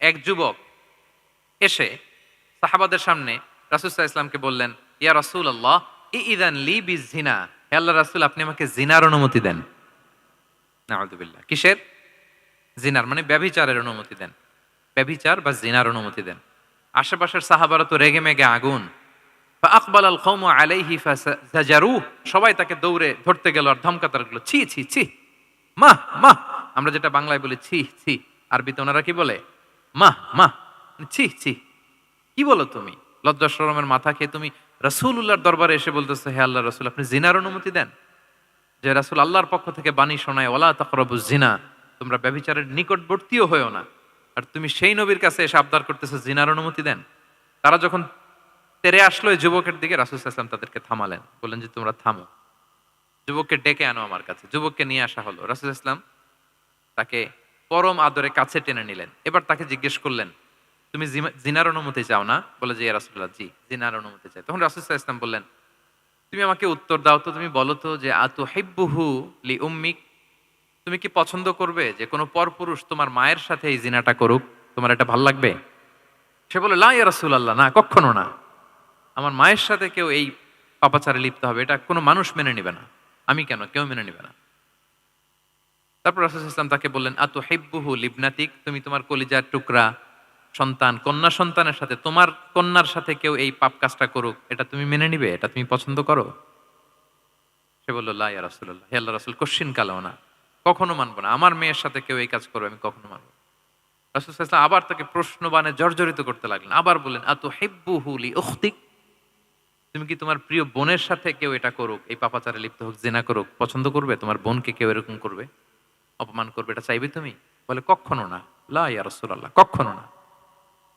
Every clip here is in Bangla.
এক যুবক এসে সাহাবাদের সামনে রাসূল সাল্লাল্লাহু আলাইহি ওয়াসাল্লামকে বললেন, ইয়া রাসূলাল্লাহ ইযান লি বিযিনা, হে আল্লাহর রাসূল আপনি আমাকে জিনার অনুমতি দেন। নাউযুবিল্লাহ। কিসের? জিনার মানে ব্যভিচারের অনুমতি দেন। ব্যভিচার বা জিনার অনুমতি দেন। আশেপাশের সাহাবারা তো রেগেমেগে আগুন। ফাআকবাল আল কওমু আলাইহি ফাজাজারুহ, সবাই তাকে দৌড়ে ধরতে গেল আর ধমকাতে লাগলো। ছি ছি ছি, মাহ মাহ, আমরা যেটা বাংলায় বলি ছি ছি, আরবিতে ওনারা কি বলে? মাহ মাহ, ছি ছি, কি বলো তুমি? লজ্জা শরমের মাথা খেয়ে তুমি রাসূলুল্লাহর দরবারে এসে বলতেছো, হে আল্লাহর রাসূল আপনি জিনার অনুমতি দেন? যে রাসূল আল্লাহর পক্ষ থেকে বাণী শোনায়, ওয়ালা তাকরাবুজ জিনা, তোমরা ব্যভিচারের নিকটবর্তীও হয়ো না। আর তুমি সেই নবীর কাছে এসে আবদার করতেছো জিনার অনুমতি দেন? তারা যখন তেরে আসলো এই যুবকের দিকে, রাসূল সাল্লাল্লাহু আলাইহি ওয়াসাল্লাম তাদেরকে থামালেন। বললেন যে তোমরা থামো। যুবককে ডেকে আনো আমার কাছে। যুবককে নিয়ে আসা হলো। রাসূল সাল্লাল্লাহু আলাইহি ওয়াসাল্লাম তাকে পরম আদরে কাছে টেনে নিলেন। এবার তাকে জিজ্ঞেস করলেন, তুমি জিনার অনুমতি চাও না? বলে যে ইয়া রাসূলুল্লাহ জি, জিনার অনুমতি চাই। তখন রাসূল সাল্লাল্লাহু আলাইহি ওয়াসাল্লাম বললেন, তুমি আমাকে উত্তর দাও তো, তুমি বলো তো যে আতুহিব্বুহু লি উম্মিক, তুমি কি পছন্দ করবে যে কোনো পরপুরুষ তোমার মায়ের সাথে এই জিনাটা করুক? তোমার এটা ভাল লাগবে? সে বলে লা ইয়া রাসূলুল্লাহ, না কখনো না। আমার মায়ের সাথে কেউ এই পাপাচারে লিপ্ত হবে, এটা কোনো মানুষ মেনে নিবে না। আমি কেন, কেউ মেনে নিবে না। তারপর রাসূল সাল্লাল্লাহু আলাইহি ওয়াসাল্লাম তাকে বললেন, আতুহিব্বুহু লিবনাতিক, তুমি তোমার কলিজার টুকরা সন্তান, কন্যা সন্তানের সাথে, তোমার কন্যার সাথে কেউ এই পাপ কাজটা করুক, এটা তুমি মেনে নিবে? এটা তুমি পছন্দ করো? সে বলল, লা ইয়া রাসূলুল্লাহ, হে আল্লাহর রাসূল কশ্চিন কালেও না, কখনো মানব না। আমার মেয়ের সাথে কেউ এই কাজ করবে, আমি কখনো মানব না। রাসূল সাল্লাল্লাহু আলাইহি ওয়াসাল্লাম আবার তাকে প্রশ্নবাণে জর্জরিত করতে লাগলেন। আবার বললেন, আতুহিব্বুহু লি উখতিক, তুমি কি তোমার প্রিয় বোনের সাথে কেউ এটা করুক, এই পাপাচারে লিপ্ত হোক, জিনা করুক, পছন্দ করবে? তোমার বোনকে কেউ এরকম করবে, অপমান করবে, এটা চাইবে তুমি? বলে কখনো না। লা ইয়া রাসূলুল্লাহ, কখনো না,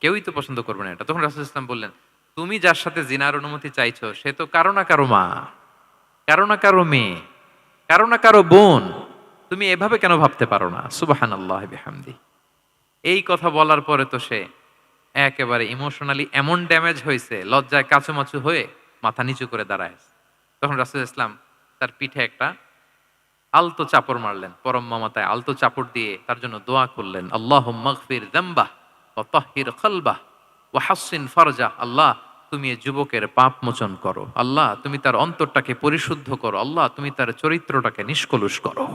কেউই তো পছন্দ করবে না এটা। তখন রাসূল সাল্লাল্লাহু আলাইহি ওয়াসাল্লাম বললেন, তুমি যার সাথে জিনার অনুমতি চাইছো সে তো কারো না কারো মা, কারো না কারো মেয়ে, কারো না কারো বোন। তুমি এভাবে কেন ভাবতে পারো না? সুবহানাল্লাহি বিহামদিহি। এই কথা বলার পরে তো সে একেবারে ইমোশনালি এমন ড্যামেজ হয়েছে, লজ্জায় কাঁচুমাচু হয়ে মাথা নিচু করে দাঁড়ায় আছে। তখন রাসূল ইসলাম তার পিঠে একটা আলতো চাপড় মারলেন, পরম মমতায় আলতো চাপড় দিয়ে তার জন্য দোয়া করলেন, আল্লাহুম্মা গফির যামবাহ ওয়া তাহহির কলবাহ ওয়া হাসসিন ফারজাহ। আল্লাহ তুমি এই যুবকের পাপ মোচন করো, আল্লাহ তুমি তার অন্তরটাকে পরিশুদ্ধ করো, আল্লাহ তুমি তার চরিত্রটাকে নিষ্কলুষ করো।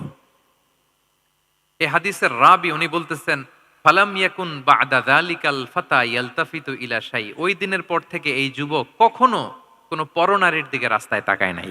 এই হাদিসের রাবি উনি বলতেছেন, ফালাম ইয়াকুন বা'দা যালিকাল ফাতা ইয়ালতাফিতু ইলা শাই, ওই দিনের পর থেকে এই যুবক কখনো কোনো পরনারীর দিকে রাস্তায় তাকায় নাই।